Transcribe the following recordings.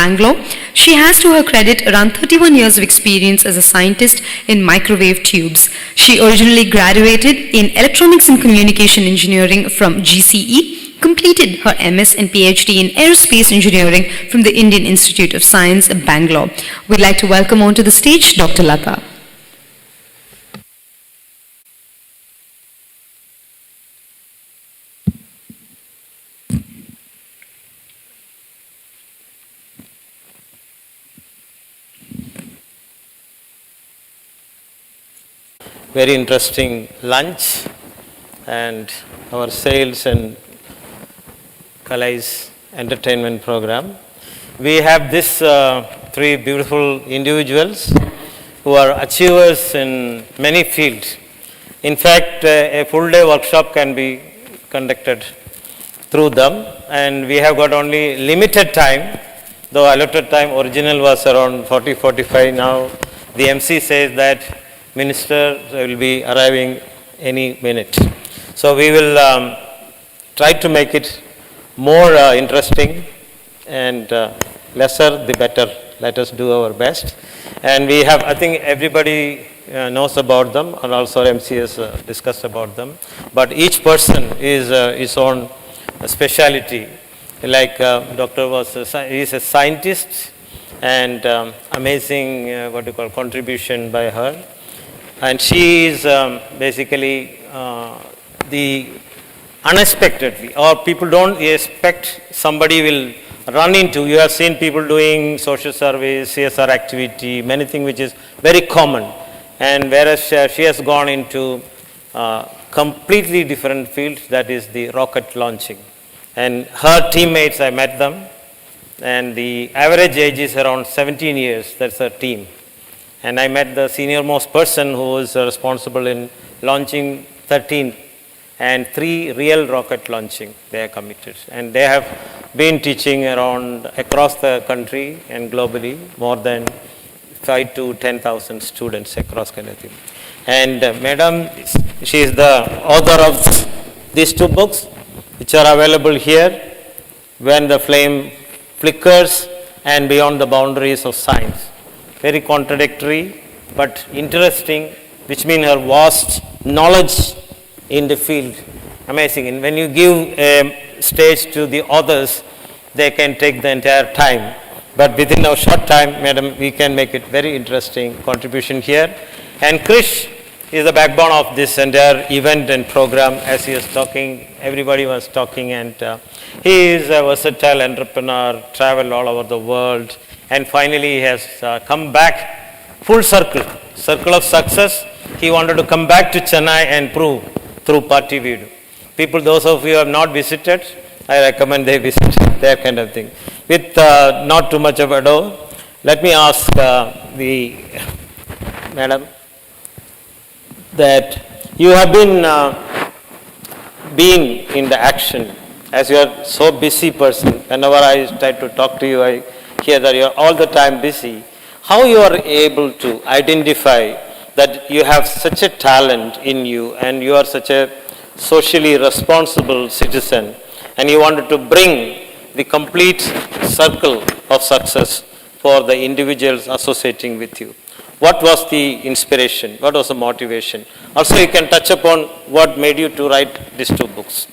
Bangalore. She has to her credit around 31 years of experience as a scientist in microwave tubes. She originally graduated in Electronics and Communication Engineering from GCE, completed her MS and PhD in Aerospace Engineering from the Indian Institute of Science, Bangalore. We'd like to welcome onto the stage Dr. Latha. Very interesting lunch and our sales and Kalai's entertainment program. We have these three beautiful individuals who are achievers in many fields. In fact, a full day workshop can be conducted through them, and we have got only limited time, though allotted time original was around 40-45. Now the MC says that Minister will be arriving any minute. So we will try to make it more interesting and lesser the better. Let us do our best. And we have, I think everybody knows about them, and also MC has discussed about them. But each person is his own speciality. Like Doctor was, he is a scientist, and amazing contribution by her. And she is basically the unexpectedly, or people don't expect somebody will run into. You have seen people doing social service, CSR activity, many things which is very common. And whereas she has gone into completely different fields, that is the rocket launching. And her teammates, I met them, and the average age is around 17 years, that's her team. And I met the senior most person who was responsible in launching 13 and 3 real rocket launching. They are committed. And they have been teaching around across the country and globally more than 5 to 10,000 students across country. And Madam, she is the author of these 2 books, which are available here, When the Flame Flickers and Beyond the Boundaries of Science. Very contradictory, but interesting, which means her vast knowledge in the field. Amazing. And when you give a stage to the authors, they can take the entire time. But within a short time, Madam, we can make it very interesting contribution here. And Krish is the backbone of this entire event and program. As he was talking, everybody was talking, and he is a versatile entrepreneur, traveled all over the world. And finally, he has come back full circle of success. He wanted to come back to Chennai and prove through Party Video. People, those of you who have not visited, I recommend they visit, that kind of thing. With not too much of ado, let me ask the Madam that you have been being in the action, as you are so busy person. Whenever I try to talk to you, I hear that you are all the time busy. How you are able to identify that you have such a talent in you and you are such a socially responsible citizen and you wanted to bring the complete circle of success for the individuals associating with you? What was the inspiration? What was the motivation? Also, you can touch upon what made you to write these 2 books.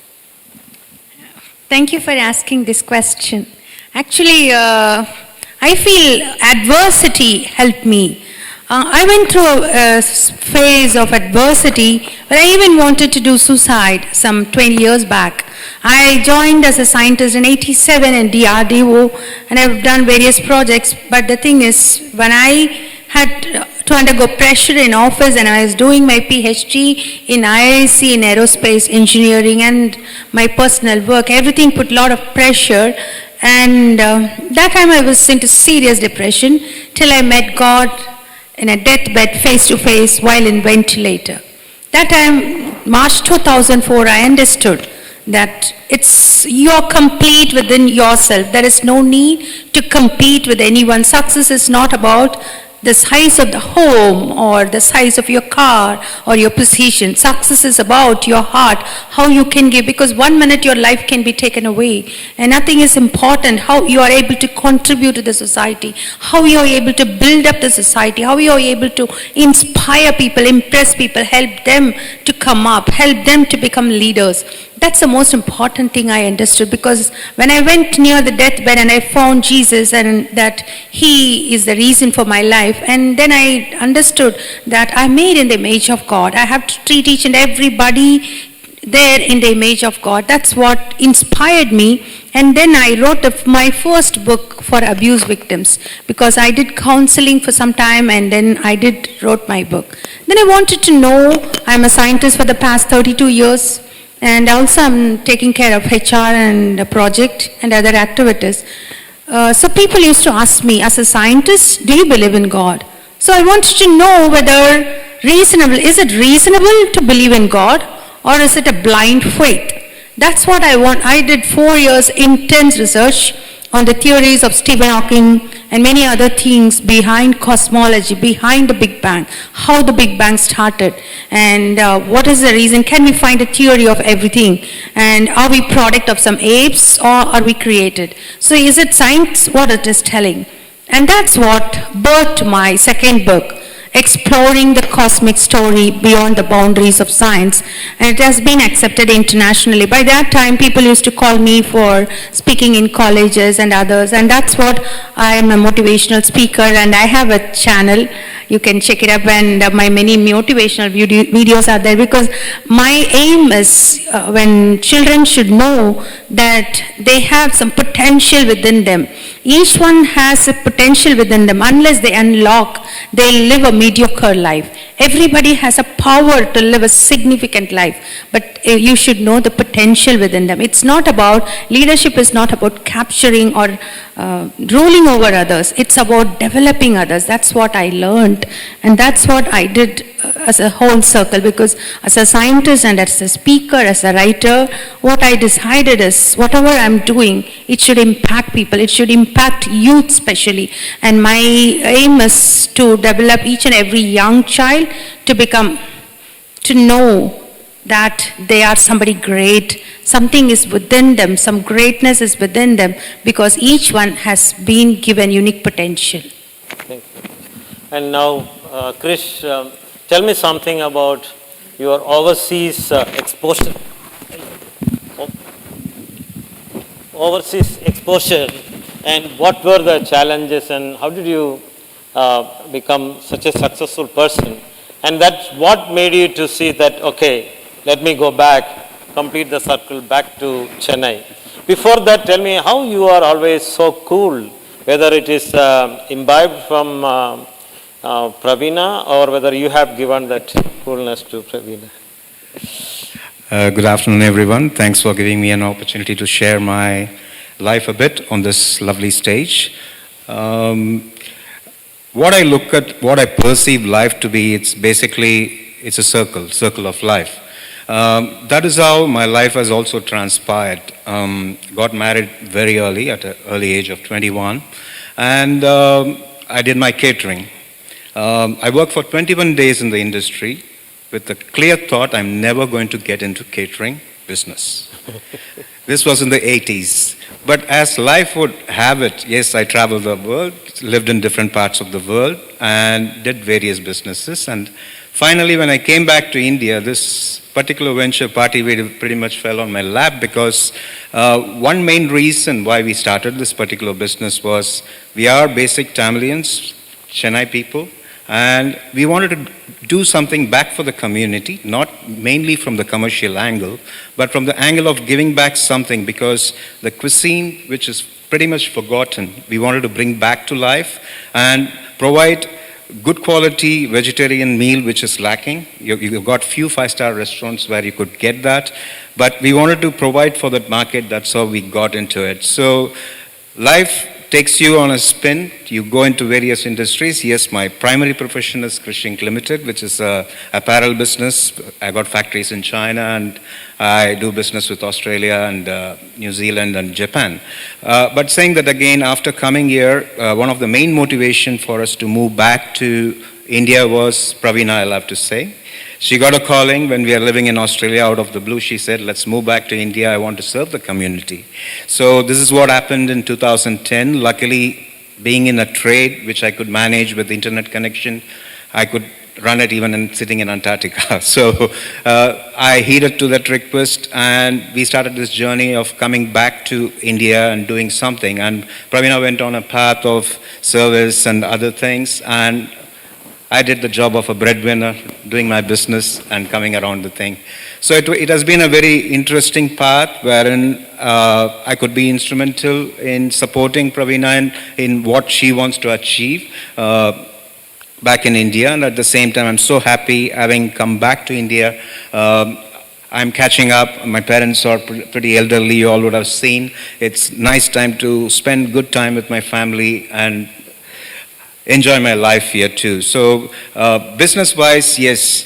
Thank you for asking this question. Actually, I feel adversity helped me. I went through a phase of adversity where I even wanted to do suicide some 20 years back. I joined as a scientist in '87 in DRDO, and I've done various projects. But the thing is, when I had to undergo pressure in office and I was doing my PhD in IIC in aerospace engineering and my personal work, everything put a lot of pressure. And that time I was into serious depression till I met God in a deathbed face to face while in ventilator. That time, March 2004, I understood that you're complete within yourself. There is no need to compete with anyone. Success is not about the size of the home or the size of your car or your position. Success is about your heart, how you can give, because 1 minute your life can be taken away and nothing is important. How you are able to contribute to the society, how you are able to build up the society, how you are able to inspire people, impress people, help them to come up, help them to become leaders. That's the most important thing I understood, because when I went near the deathbed and I found Jesus and that He is the reason for my life, and then I understood that I'm made in the image of God. I have to treat each and everybody there in the image of God. That's what inspired me. And then I wrote my first book for abuse victims, because I did counseling for some time and then I wrote my book. Then I wanted to know, I'm a scientist for the past 32 years. And also I'm taking care of HR and a project and other activities. So people used to ask me, as a scientist, do you believe in God? So I wanted to know whether is it reasonable to believe in God, or is it a blind faith? That's what I want. I did 4 years intense research on the theories of Stephen Hawking and many other things behind cosmology, behind the Big Bang, how the Big Bang started, and what is the reason, can we find a theory of everything, and are we product of some apes or are we created? So is it science what it is telling? And that's what birthed my second book, Exploring the Cosmic Story Beyond the Boundaries of Science, and it has been accepted internationally. By that time, people used to call me for speaking in colleges and others, and that's what I am, a motivational speaker, and I have a channel. You can check it up, and my many motivational videos are there, because my aim is when children should know that they have some potential within them. Each one has a potential within them. Unless they unlock, they live a mediocre life. Everybody has a power to live a significant life, but you should know the potential within them. It's not about, leadership is not about capturing or ruling over others. It's about developing others. That's what I learned, and that's what I did as a whole circle, because as a scientist and as a speaker, as a writer, what I decided is whatever I'm doing, it should impact people. It should impact youth especially. And my aim is to develop each and every young child to know that they are somebody great. Something is within them, some greatness is within them, because each one has been given unique potential. Thank you. And now, Krish, tell me something about your overseas exposure. Overseas exposure, and what were the challenges, and how did you become such a successful person? And that's what made you to see that, okay, let me go back, complete the circle back to Chennai. Before that, tell me how you are always so cool, whether it is imbibed from Praveena, or whether you have given that coolness to Praveena. Good afternoon, everyone. Thanks for giving me an opportunity to share my life a bit on this lovely stage. What I look at, what I perceive life to be, it's a circle of life. That is how my life has also transpired. Got married very early, at an early age of 21, and I did my catering. I worked for 21 days in the industry with the clear thought I'm never going to get into catering business. This was in the 80s. But as life would have it, yes, I traveled the world, lived in different parts of the world, and did various businesses. And finally, when I came back to India, this particular venture party pretty much fell on my lap, because one main reason why we started this particular business was we are basic Tamilians, Chennai people, and we wanted to do something back for the community, not mainly from the commercial angle, but from the angle of giving back something, because the cuisine, which is pretty much forgotten, we wanted to bring back to life and provide good quality vegetarian meal which is lacking. You've got few 5-star restaurants where you could get that, but we wanted to provide for that market. That's how we got into it. So life takes you on a spin. You go into various industries. Yes, my primary profession is KrishSridhar Limited, which is a apparel business. I got factories in China, and I do business with Australia and New Zealand and Japan. But saying that again, after coming here, one of the main motivation for us to move back to India was Praveena, I'll have to say. She got a calling when we were living in Australia. Out of the blue, she said, let's move back to India. I want to serve the community. So this is what happened in 2010. Luckily, being in a trade which I could manage with internet connection, I could run it even sitting in Antarctica. So I heeded to that request, and we started this journey of coming back to India and doing something. And Praveena went on a path of service and other things, and I did the job of a breadwinner, doing my business and coming around the thing. So it has been a very interesting path wherein I could be instrumental in supporting Praveena in what she wants to achieve back in India. And at the same time, I'm so happy having come back to India. I'm catching up. My parents are pretty elderly, you all would have seen. It's nice time to spend good time with my family and enjoy my life here too. So business-wise, yes,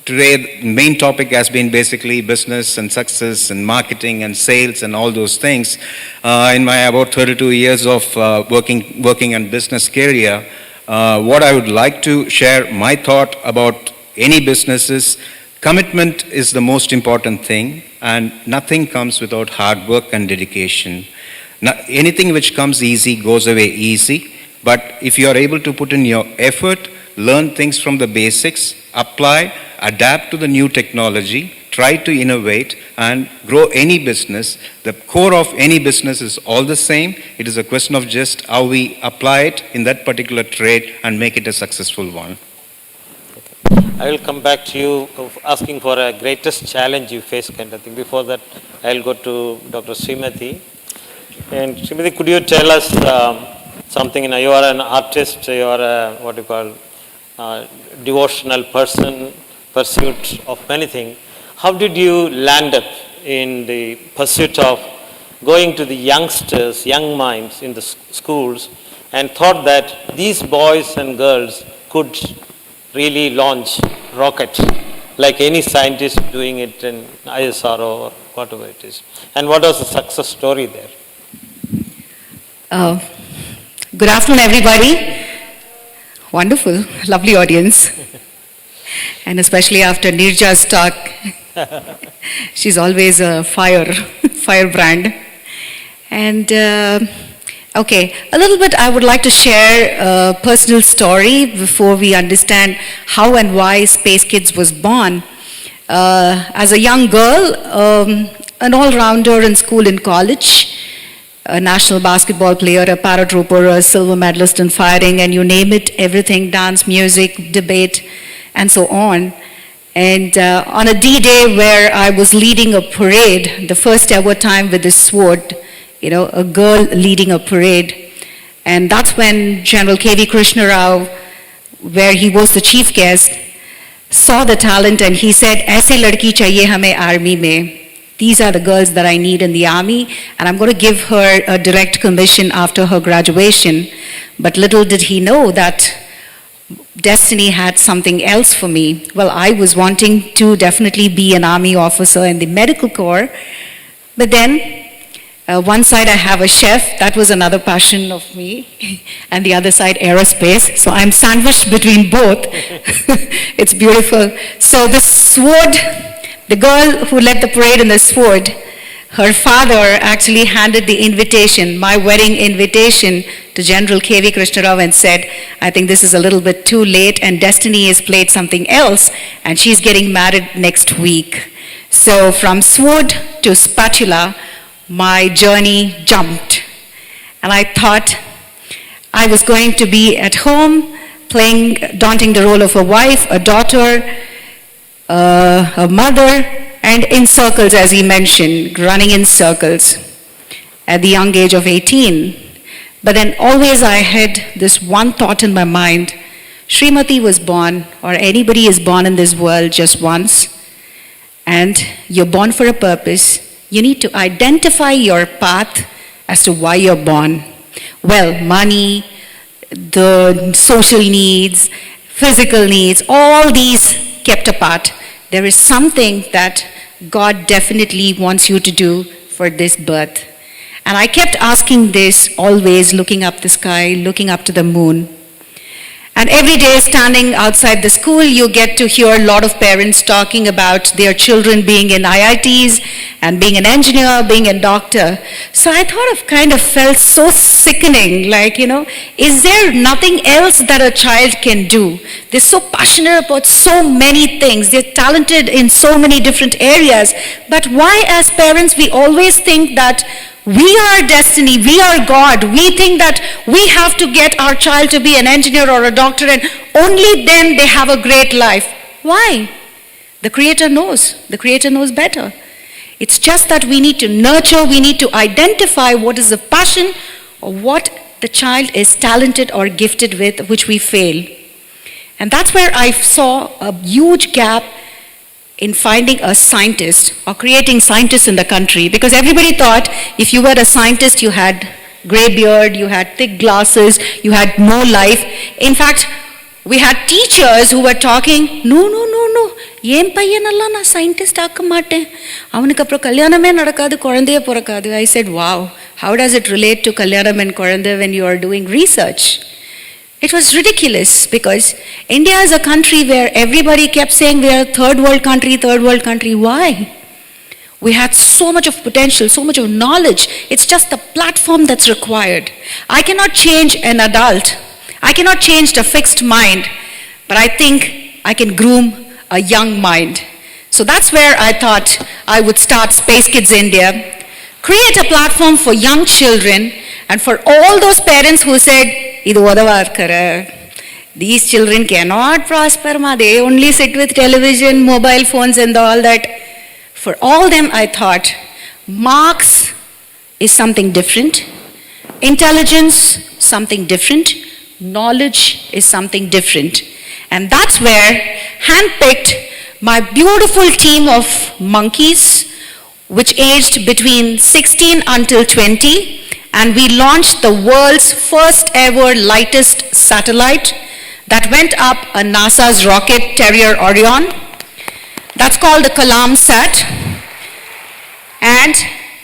today the main topic has been basically business and success and marketing and sales and all those things. In my about 32 years of working in business career, what I would like to share my thought about any business is commitment is the most important thing, and nothing comes without hard work and dedication. Anything which comes easy goes away easy. But if you are able to put in your effort, learn things from the basics, apply, adapt to the new technology, try to innovate and grow any business, the core of any business is all the same. It is a question of just how we apply it in that particular trade and make it a successful one. I will come back to you asking for a greatest challenge you face kind of thing. Before that, I will go to Dr. Srimathy. And Srimathy, could you tell us something? You are an artist, you are a, what you call, devotional person, pursuit of many things. How did you land up in the pursuit of going to the youngsters, young minds in the schools, and thought that these boys and girls could really launch rockets like any scientist doing it in ISRO or whatever it is? And what was the success story there? Good afternoon, everybody. Wonderful, lovely audience. And especially after Nirja's talk, she's always a firebrand. And okay, a little bit I would like to share a personal story before we understand how and why Space Kids was born. As a young girl, an all-rounder in school and college, a national basketball player, a paratrooper, a silver medalist in fighting, and you name it, everything, dance, music, debate, and so on. And on a D-Day where I was leading a parade, the first ever time with the sword, a girl leading a parade. And that's when General K.V. Krishna Rao, where he was the chief guest, saw the talent and he said, "Aise ladki chahiye hame army mein. These are the girls that I need in the army, and I'm going to give her a direct commission after her graduation." But little did he know that destiny had something else for me. Well, I was wanting to definitely be an army officer in the medical corps, but then one side I have a chef, that was another passion of me, and the other side aerospace, so I'm sandwiched between both. It's beautiful. So the sword, the girl who led the parade in the sword, her father actually handed the invitation, my wedding invitation, to General K.V. Krishna Rao and said, "I think this is a little bit too late and destiny has played something else and she's getting married next week." So from sword to spatula, my journey jumped. And I thought I was going to be at home daunting the role of a wife, a daughter, a mother, and in circles, as he mentioned, running in circles at the young age of 18. But then always I had this one thought in my mind: Srimathy was born, or anybody is born in this world just once, and you're born for a purpose. You need to identify your path as to why you're born. Well, money, the social needs, physical needs, all these kept apart. There is something that God definitely wants you to do for this birth. And I kept asking this, always looking up the sky, looking up to the moon. And every day standing outside the school, you get to hear a lot of parents talking about their children being in IITs and being an engineer, being a doctor. So I thought of kind of felt so sickening, like, is there nothing else that a child can do? They're so passionate about so many things. They're talented in so many different areas. But why as parents we always think that we are destiny, we are God. We think that we have to get our child to be an engineer or a doctor and only then they have a great life. Why? The Creator knows. The Creator knows better. It's just that we need to nurture, we need to identify what is the passion or what the child is talented or gifted with, which we fail. And that's where I saw a huge gap in finding a scientist or creating scientists in the country, because everybody thought if you were a scientist you had gray beard, you had thick glasses, you had no life. In fact, we had teachers who were talking, no, ஏன் பையனெல்லாம் நான் scientist ஆக்க மாட்டேன், அவனுக்கு அப்புறம் கல்யாணமே நடக்காது, குழந்தையே பிறக்காது. I said, wow, how does it relate to kalyanam and குழந்தை when you are doing research? It was ridiculous because India is a country where everybody kept saying we are a third world country, third world country. Why? We had so much of potential, so much of knowledge. It's just the platform that's required. I cannot change an adult. I cannot change the fixed mind, but I think I can groom a young mind. So that's where I thought I would start Space Kids India, create a platform for young children and for all those parents who said, Idu odava irukara, these children cannot prosper, they only sit with television, mobile phones and all that. For all them I thought, marks is something different, intelligence something different, knowledge is something different. And that's where handpicked my beautiful team of monkeys, which aged between 16 until 20, and we launched the world's first ever lightest satellite that went up a NASA's rocket Terrier Orion. That's called the Kalam-Sat. And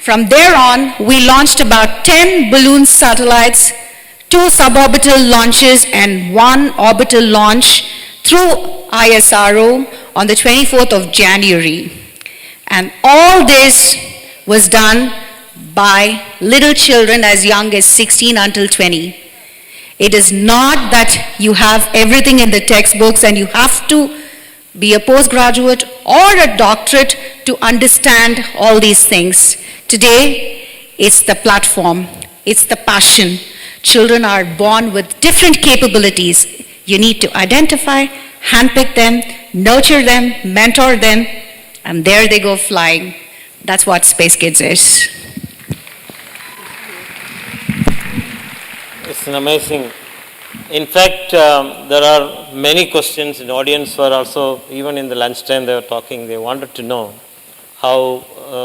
from there on, we launched about 10 balloon satellites, 2 suborbital launches and 1 orbital launch through ISRO on the 24th of January. And all this was done by little children as young as 16 until 20. It is not that you have everything in the textbooks and you have to be a postgraduate or a doctorate to understand all these things. Today, it's the platform, it's the passion. Children are born with different capabilities. You need to identify, handpick them, nurture them, mentor them, and there they go flying. That's what Space Kids is. It's an amazing. In fact, there are many questions. The audience were also, even in the lunchtime, they were talking. They wanted to know how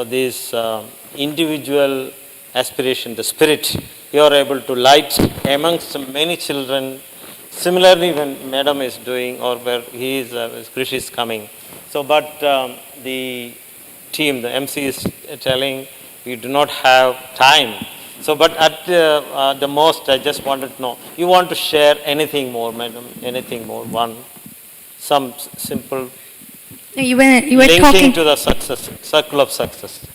this individual aspiration, the spirit, you are able to light amongst many children. Similarly, when Madam is doing, or where he is, Krish is coming. So, but the team, the MC is telling, we do not have time. So, but at the most, I just wanted to know, you want to share anything more, Madam, anything more, some simple You were linking talking to the success, circle of success.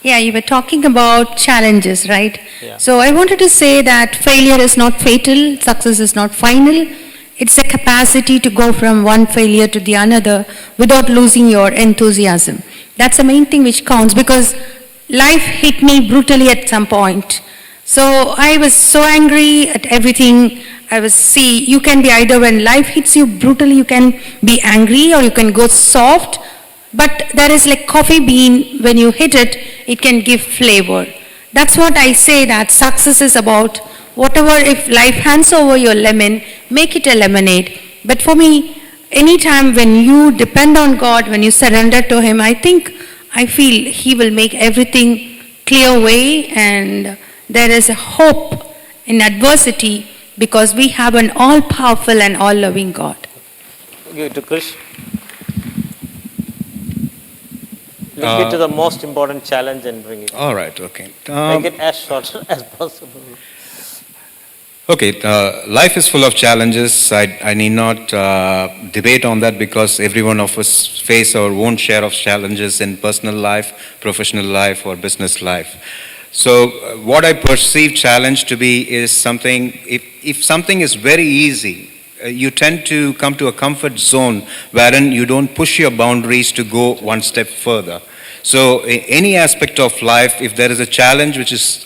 Yeah, you were talking about challenges, right? Yeah. So I wanted to say that failure is not fatal, success is not final. It's a capacity to go from one failure to the another without losing your enthusiasm. That's the main thing which counts, because life hit me brutally at some point. So I was so angry at everything. You can be either, when life hits you brutally, you can be angry or you can go soft. But there is like coffee bean, when you hit it, it can give flavor. That's what I say, that success is about whatever, if life hands over your lemon, make it a lemonade. But for me, anytime when you depend on God, when you surrender to Him, I feel He will make everything clear way, and there is a hope in adversity because we have an all-powerful and all-loving God. Give it to Krish. Link it to the most important challenge and bring it. All right, okay. Make it as short as possible. Okay, life is full of challenges. I need not debate on that because every one of us face our own share of challenges in personal life, professional life, or business life. So what I perceive challenge to be is something, if something is very easy, you tend to come to a comfort zone wherein you don't push your boundaries to go one step further. So any aspect of life, if there is a challenge which is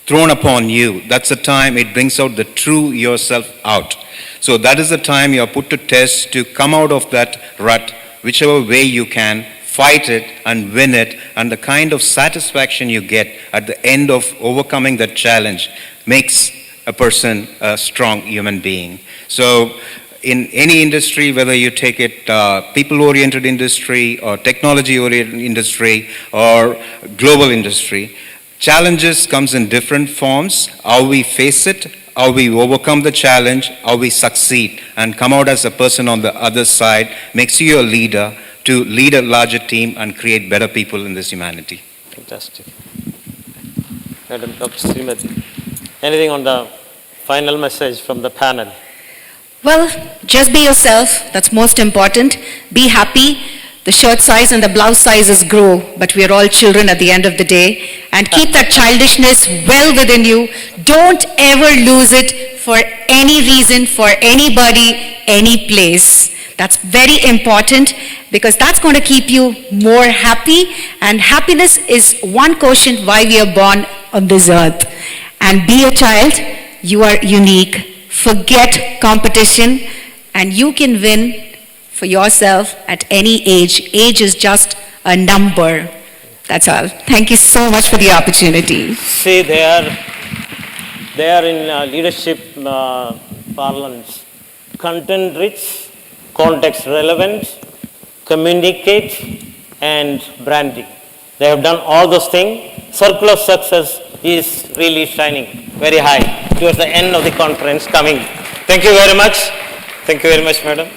thrown upon you, that's the time it brings out the true yourself out. So that is the time you are put to test to come out of that rut, whichever way you can, fight it and win it, and the kind of satisfaction you get at the end of overcoming that challenge makes a person a strong human being. So in any industry, whether you take it people-oriented industry or technology-oriented industry or global industry, challenges comes in different forms. How we face it, how we overcome the challenge, how we succeed and come out as a person on the other side makes you a leader to lead a larger team and create better people in this humanity. Fantastic. Madam Dr. Srimathy, anything on the final message from the panel? Well, just be yourself. That's most important. Be happy. The shirt size and the blouse sizes grow, but we are all children at the end of the day. And keep that childishness well within you. Don't ever lose it for any reason, for anybody, any place. That's very important because that's going to keep you more happy. And happiness is one quotient why we are born on this earth. And be a child. You are unique. Forget competition and you can win for yourself at any age. Age is just a number. That's all. Thank you so much for the opportunity. See, they are in leadership parlance. Content rich, context relevant, communicate and branding. They have done all those things. Circle of success is really shining very high towards the end of the conference coming. Thank you very much. Thank you very much, madam.